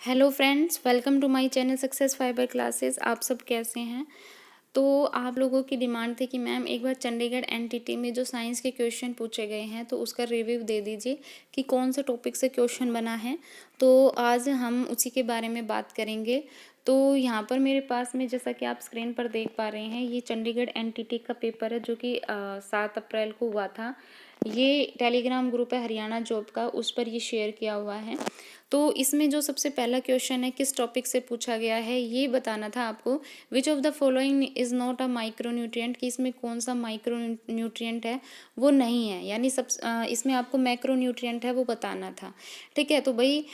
Hello friends, welcome to my channel success fibre classes. आप सब कैसे हैं? तो आप लोगों की डिमांड थी कि मैम एक बार चंडीगढ़ एनटीटी में जो साइंस के क्वेश्चन पूछे गए हैं तो उसका रिव्यू दे दीजिए कि कौन से टॉपिक से क्वेश्चन बना है। तो आज हम उसी के बारे में बात करेंगे। तो यहाँ पर मेरे पास में, जैसा कि आप स्क्रीन पर देख पा रहे हैं, ये चंडीगढ़ एनटीटी का पेपर है जो कि 7 अप्रैल को हुआ था। ये टेलीग्राम ग्रुप है हरियाणा जॉब का, उस पर ये शेयर किया हुआ है। तो इसमें जो सबसे पहला क्वेश्चन है, किस टॉपिक से पूछा गया है ये बताना था आपको। Which of the following is not a micronutrient, कि इसमें कौन सा माइक्रोन्यूट्रिएंट है वो नहीं है, यानी इसमें आपको मैक्रोन्यूट्रिएंट है वो बताना था। ठीक है, तो भाई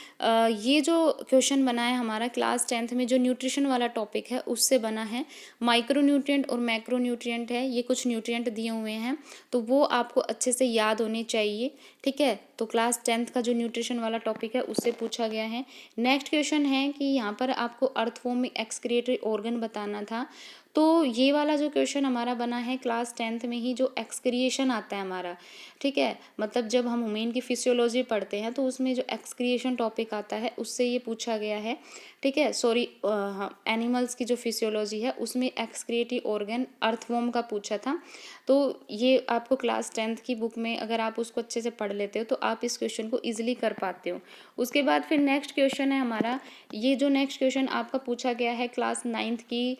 ये जो क्वेश्चन बना है हमारा क्लास 10th में जो न्यूट्रिशन वाला टॉपिक है उससे बना है। माइक्रोन्यूट्रिएंट और मैक्रोन्यूट्रिएंट है, ये कुछ न्यूट्रिएंट दिए हुए हैं तो वो आपको अच्छे से याद होने चाहिए। ठीक है, तो क्लास 10th का जो न्यूट्रिशन वाला टॉपिक है उससे पूछा गया है। नेक्स्ट क्वेश्चन है कि यहाँ पर आपको अर्थवॉर्म में एक्सक्रिएटरी ऑर्गन बताना था। तो ये वाला जो क्वेश्चन हमारा बना है क्लास 10th में ही, जो एक्सक्रिएशन आता है हमारा। ठीक है, मतलब जब हम ह्यूमन की फिजियोलॉजी पढ़ते हैं तो उसमें जो एक्सक्रिएशन टॉपिक आता है उससे ये पूछा गया है। ठीक है, सॉरी, हाँ, एनिमल्स की जो फिजियोलॉजी है उसमें एक्सक्रिएटरी ऑर्गन अर्थवॉर्म का पूछा था। तो ये आपको क्लास 10th की बुक में अगर आप उसको अच्छे से पढ़ लेते हो तो आप इस क्वेश्चन को ईजिली कर पाते हो। उसके बाद फिर नेक्स्ट क्वेश्चन है हमारा, ये जो नेक्स्ट क्वेश्चन आपका पूछा गया है क्लास 9th की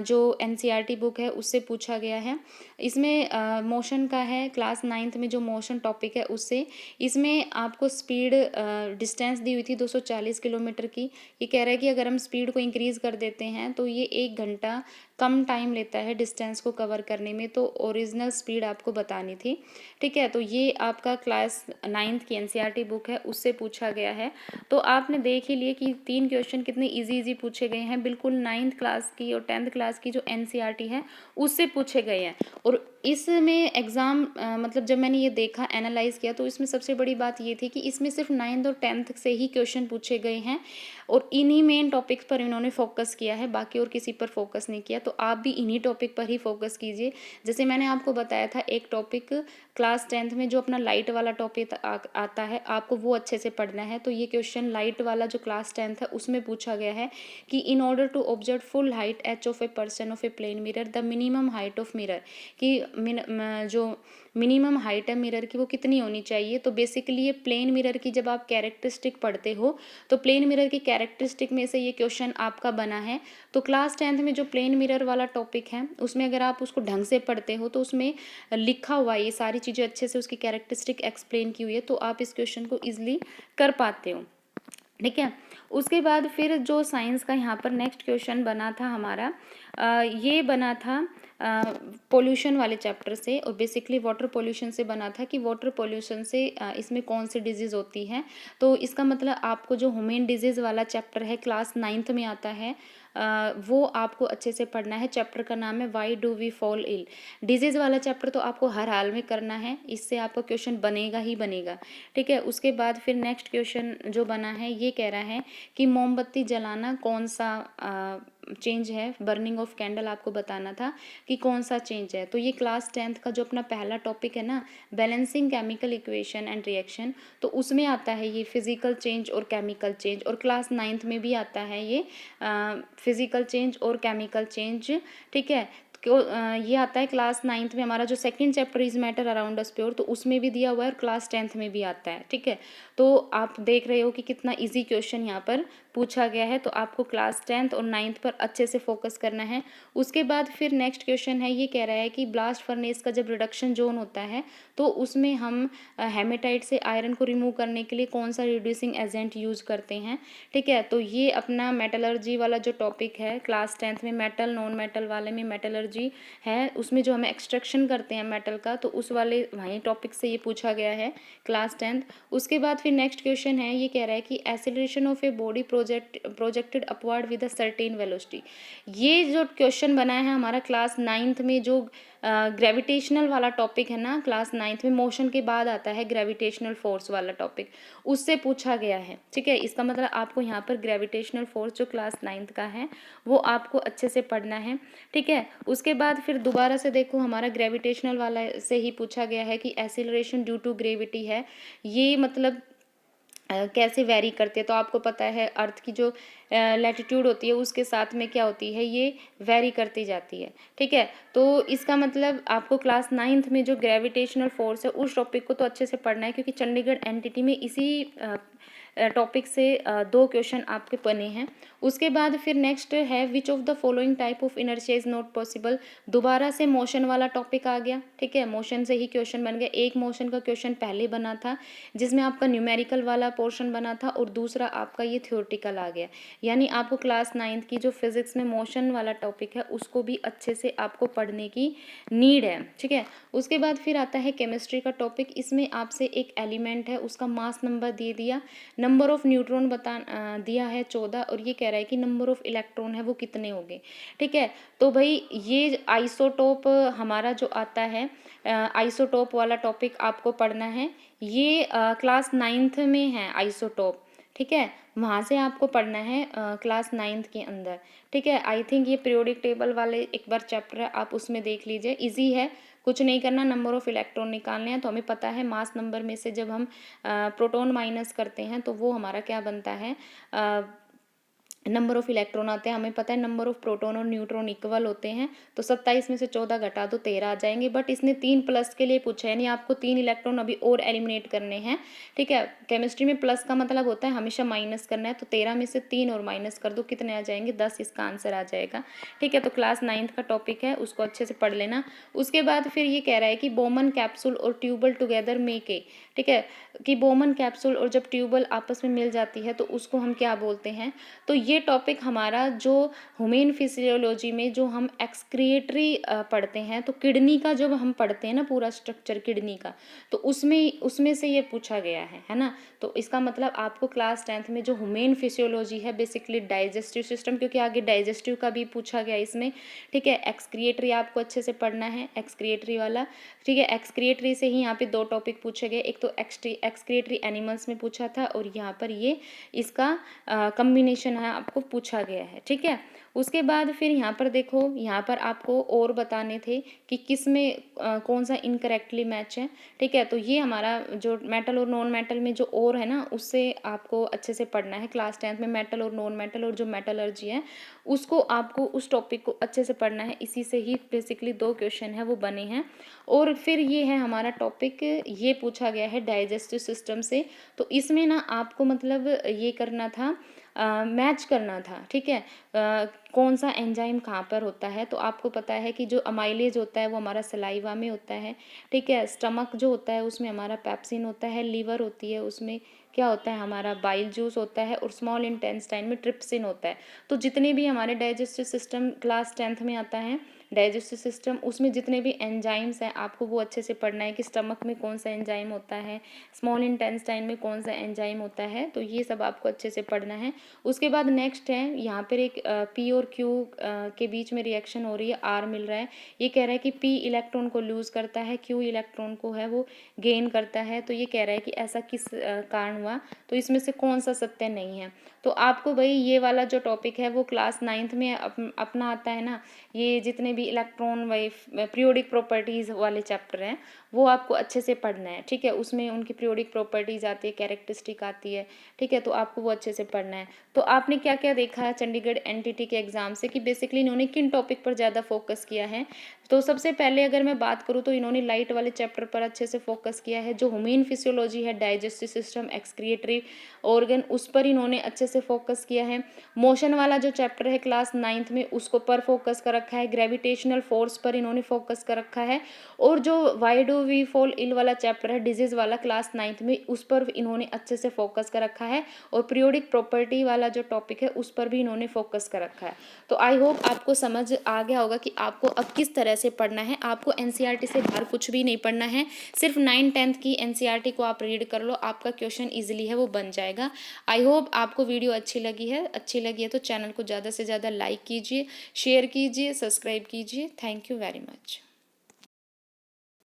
जो एनसीईआरटी बुक है उससे पूछा गया है। इसमें मोशन का है, क्लास 9th में जो मोशन टॉपिक है उससे। इसमें आपको स्पीड डिस्टेंस दी हुई थी 240 किलोमीटर की। ये कह रहा है कि अगर हम स्पीड को इंक्रीज़ कर देते हैं तो ये 1 घंटा कम टाइम लेता है डिस्टेंस को कवर करने में, तो ओरिजिनल स्पीड आपको बतानी थी। ठीक है, तो ये आपका क्लास 9th की एनसीईआरटी बुक है उससे पूछा गया है। तो आपने देख ही लिए कि 3 क्वेश्चन कितने इजी पूछे गए हैं, बिल्कुल 9th क्लास की और 10th क्लास की जो एनसीईआरटी है उससे पूछे गए हैं। और इसमें एग्ज़ाम मतलब जब मैंने ये देखा, एनालाइज किया, तो इसमें सबसे बड़ी बात ये थी कि इसमें सिर्फ 9th और 10th से ही क्वेश्चन पूछे गए हैं और इन्हीं मेन टॉपिक्स पर इन्होंने फोकस किया है, बाकी और किसी पर फोकस नहीं किया। तो आप भी इन्हीं टॉपिक पर ही फोकस कीजिए। जैसे मैंने आपको बताया था, एक टॉपिक क्लास 10th में जो अपना लाइट वाला टॉपिक आता है आपको वो अच्छे से पढ़ना है। तो ये क्वेश्चन लाइट वाला जो क्लास 10th है उसमें पूछा गया है कि in order to observe full height H of a person of a plane mirror the minimum height of mirror, कि जो मिनिमम हाइट है मिरर की वो कितनी होनी चाहिए। तो बेसिकली ये प्लेन मिरर की जब आप कैरेक्टरिस्टिक पढ़ते हो तो प्लेन मिरर की कैरेक्टरिस्टिक में से ये क्वेश्चन आपका बना है। तो क्लास 10th में जो प्लेन मिरर वाला टॉपिक है उसमें अगर आप उसको ढंग से पढ़ते हो तो उसमें लिखा हुआ ये सारी चीज़ें अच्छे से, उसकी कैरेक्टरिस्टिक एक्सप्लेन की हुई है, तो आप इस क्वेश्चन को ईजिली कर पाते हो। ठीक है, उसके बाद फिर जो साइंस का यहाँ पर नेक्स्ट क्वेश्चन बना था हमारा, ये बना था पोल्यूशन वाले चैप्टर से, और बेसिकली वाटर पोल्यूशन से बना था कि वाटर पोल्यूशन से इसमें कौन सी डिजीज़ होती है। तो इसका मतलब आपको जो ह्यूमन डिजीज़ वाला चैप्टर है क्लास 9th में आता है, वो आपको अच्छे से पढ़ना है। चैप्टर का नाम है why do we fall ill. Disease वाला चैप्टर तो आपको हर हाल में करना है, इससे आपका क्वेश्चन बनेगा ही बनेगा। ठीक है, उसके बाद फिर नेक्स्ट क्वेश्चन जो बना है ये कह रहा है कि मोमबत्ती जलाना कौन सा चेंज है, बर्निंग ऑफ कैंडल आपको बताना था कि कौन सा चेंज है। तो ये क्लास 10th का जो अपना पहला टॉपिक है ना, balancing chemical equation and reaction, तो उसमें आता है ये फिजिकल चेंज और केमिकल चेंज, और क्लास 9th में भी आता है ये फिजिकल चेंज और केमिकल चेंज। ठीक है, ये आता है क्लास 9th में। हमारा जो second chapter is matter around us pure, तो उसमें भी दिया हुआ है और क्लास 10th में भी आता है। ठीक है, तो आप देख रहे हो कि कितना इजी क्वेश्चन यहाँ पर पूछा गया है। तो आपको क्लास 10th और 9th पर अच्छे से फोकस करना है। उसके बाद फिर नेक्स्ट क्वेश्चन है, ये कह रहा है कि ब्लास्ट फर्नेस का जब रिडक्शन जोन होता है तो उसमें हम हेमेटाइट से आयरन को रिमूव करने के लिए कौन सा रिड्यूसिंग एजेंट यूज करते हैं। ठीक है, तो ये अपना मेटलर्जी वाला जो टॉपिक है क्लास 10th में, मेटल नॉन मेटल वाले में मेटलर्जी है, उसमें जो हमें एक्सट्रैक्शन करते हैं मेटल का, तो उस वाले वहीं टॉपिक से ये पूछा गया है क्लास 10th। उसके बाद फिर नेक्स्ट क्वेश्चन है, ये कह रहा है कि acceleration of a body projected upward with a certain velocity. ये जो क्वेश्चन बना है हमारा क्लास 9th में, जो ग्रेविटेशनल वाला टॉपिक है ना क्लास 9th में, मोशन के बाद आता है ग्रेविटेशनल फोर्स वाला टॉपिक, उससे पूछा गया है। ठीक है, इसका मतलब आपको यहाँ पर ग्रेविटेशनल फोर्स जो क्लास 9th का है वो आपको अच्छे से पढ़ना है। ठीक है, उसके बाद फिर दोबारा से देखो, हमारा ग्रेविटेशनल वाला से ही पूछा गया है कि एक्सीलरेशन ड्यू टू ग्रेविटी है। ये मतलब कैसे वेरी करते हैं। तो आपको पता है अर्थ की जो लैटिट्यूड होती है उसके साथ में क्या होती है, ये वेरी करती जाती है। ठीक है, तो इसका मतलब आपको क्लास 9th में जो ग्रेविटेशनल फोर्स है उस टॉपिक को तो अच्छे से पढ़ना है, क्योंकि चंडीगढ़ एनटीटी में इसी टॉपिक से 2 क्वेश्चन आपके बने हैं। उसके बाद फिर नेक्स्ट है which of the following type of inertia is not possible. दोबारा से मोशन वाला टॉपिक आ गया। ठीक है, मोशन से ही क्वेश्चन बन गया। एक मोशन का क्वेश्चन पहले बना था जिसमें आपका न्यूमेरिकल वाला पोर्शन बना था, और दूसरा आपका ये थ्योरेटिकल आ गया। यानी आपको क्लास 9th की जो फिजिक्स में मोशन वाला टॉपिक है उसको भी अच्छे से आपको पढ़ने की नीड है। ठीक है, उसके बाद फिर आता है केमिस्ट्री का टॉपिक। इसमें आपसे एक एलिमेंट है उसका मास नंबर दे दिया, नंबर ऑफ न्यूट्रॉन दिया है 14, और ये कह रहा है कि नंबर ऑफ इलेक्ट्रॉन है वो कितने होंगे। ठीक है, तो भाई ये आइसोटोप हमारा जो आता है, आइसोटोप वाला टॉपिक आपको पढ़ना है। ये क्लास 9th में है आइसोटोप। ठीक है, वहाँ से आपको पढ़ना है क्लास 9th के अंदर। ठीक है, आई थिंक ये पीरियोडिक टेबल वाले एक बार चैप्टर है, आप उसमें देख लीजिए, इजी है, कुछ नहीं करना, नंबर ऑफ इलेक्ट्रॉन निकालने हैं। तो हमें पता है मास नंबर में से जब हम प्रोटॉन माइनस करते हैं तो वो हमारा क्या बनता है, नंबर ऑफ इलेक्ट्रॉन आते हैं। हमें पता है नंबर ऑफ प्रोटॉन और न्यूट्रॉन इक्वल होते हैं, तो 27 में से 14 घटा दो 13 आ जाएंगे। बट इसने 3 प्लस के लिए पूछा है, यानी आपको 3 इलेक्ट्रॉन अभी और एलिमिनेट करने हैं। ठीक है, केमिस्ट्री में प्लस का मतलब होता है हमेशा माइनस करना है, तो 13 में से 3 और माइनस कर दो, कितने आ जाएंगे, 10 इसका आंसर आ जाएगा। ठीक है, तो क्लास 9th का टॉपिक है, उसको अच्छे से पढ़ लेना। उसके बाद फिर ये कह रहा है कि बोमन कैप्सूल और ट्यूबल टुगेदर मेक ए। ठीक है, कि बोमन कैप्सूल और जब ट्यूबल आपस में मिल जाती है तो उसको हम क्या बोलते हैं। तो ये टॉपिक हमारा जो ह्यूमन फिजियोलॉजी में जो हम एक्सक्रिएटरी पढ़ते हैं, तो किडनी का जब हम पढ़ते हैं ना पूरा स्ट्रक्चर किडनी का, तो उसमें से ये पूछा गया है ना। तो इसका मतलब आपको क्लास 10th में जो ह्यूमन फिजियोलॉजी है, बेसिकली डाइजेस्टिव सिस्टम, क्योंकि आगे डाइजेस्टिव का भी पूछा गया इसमें। ठीक है, एक्सक्रिएटरी आपको अच्छे से पढ़ना है, एक्सक्रिएटरी वाला। ठीक है, एक्सक्रिएटरी से ही यहाँ पे 2 टॉपिक पूछे गए, एक तो एक्सक्रिएटरी एनिमल्स में पूछा था, और यहाँ पर ये इसका कम्बिनेशन है आपको पूछा गया है। ठीक है, उसके बाद फिर यहाँ पर देखो, यहाँ पर आपको और बताने थे कि किस में कौन सा इनकरेक्टली मैच है। ठीक है, तो ये हमारा जो मेटल और नॉन मेटल में जो और है ना, उससे आपको अच्छे से पढ़ना है। क्लास 10th में मेटल और नॉन मेटल और जो मेटलर्जी है उसको आपको उस टॉपिक को अच्छे से पढ़ना है। इसी से ही बेसिकली 2 क्वेश्चन है वो बने हैं। और फिर ये है हमारा टॉपिक, ये पूछा गया है डाइजेस्टिव सिस्टम से। तो इसमें ना आपको मतलब ये करना था, मैच करना था। ठीक है, कौन सा एंजाइम कहाँ पर होता है। तो आपको पता है कि जो अमाइलेज होता है वो हमारा सलाइवा में होता है। ठीक है, स्टमक जो होता है उसमें हमारा पेप्सिन होता है, लीवर होती है उसमें क्या होता है, हमारा बाइल जूस होता है, और स्मॉल इंटेस्टाइन में ट्रिप्सिन होता है। तो जितने भी हमारे डाइजेस्टिव सिस्टम क्लास 10th में आता है, डाइजेस्टिव सिस्टम, उसमें जितने भी एंजाइम्स हैं आपको वो अच्छे से पढ़ना है कि स्टमक में कौन सा एंजाइम होता है, स्मॉल इंटेस्टाइन में कौन सा एंजाइम होता है। तो ये सब आपको अच्छे से पढ़ना है। उसके बाद नेक्स्ट है यहाँ पर एक पी और क्यू के बीच में रिएक्शन हो रही है, आर मिल रहा है। ये कह रहा है कि पी इलेक्ट्रॉन को लूज करता है, क्यू इलेक्ट्रॉन को है वो गेन करता है। तो ये कह रहा है कि ऐसा किस कारण हुआ, तो इसमें से कौन सा सत्य नहीं है। तो आपको भाई ये वाला जो टॉपिक है वो क्लास 9th में अपना आता है ना, ये जितने भी इलेक्ट्रॉन वाइफ पीरियोडिक प्रॉपर्टीज़ वाले चैप्टर हैं वो आपको अच्छे से पढ़ना है। ठीक है, उसमें उनकी पीरियोडिक प्रॉपर्टीज़ आती है, कैरेक्टरिस्टिक आती है। ठीक है, तो आपको वो अच्छे से पढ़ना है। तो आपने क्या क्या देखा है चंडीगढ़ एनटीटी के एग्जाम से कि बेसिकली इन्होंने किन टॉपिक पर ज़्यादा फोकस किया है। तो सबसे पहले अगर मैं बात करूँ तो इन्होंने लाइट वाले चैप्टर पर अच्छे से फोकस किया है। जो ह्यूमन फिजियोलॉजी है, डाइजेस्टिव सिस्टम, एक्सक्रिएटरी ऑर्गन, उस पर इन्होंने अच्छे से फोकस किया है। मोशन वाला जो चैप्टर है क्लास 9th में उसको पर फोकस कर रखा है। ग्रेविटेशनल फोर्स पर इन्होंने फोकस कर रखा है। और जो why do we fall ill वाला चैप्टर है, डिजीज वाला, क्लास 9th में उस पर इन्होंने अच्छे से फोकस कर रखा है। और पीरियोडिक प्रॉपर्टी वाला जो टॉपिक है उस पर भी इन्होंने फोकस कर रखा है। तो आई होप आपको समझ आ गया होगा कि आपको अब किस तरह से पढ़ना है। आपको एनसीईआरटी से बाहर कुछ भी नहीं पढ़ना है, सिर्फ 9th-10th की एनसीईआरटी को आप रीड कर लो, आपका क्वेश्चन इजीली है वो बन जाएगा। आई होप आपको वीडियो अच्छी लगी है तो चैनल को ज़्यादा से ज़्यादा लाइक कीजिए, शेयर कीजिए, सब्सक्राइब कीजिए। Thank you very much.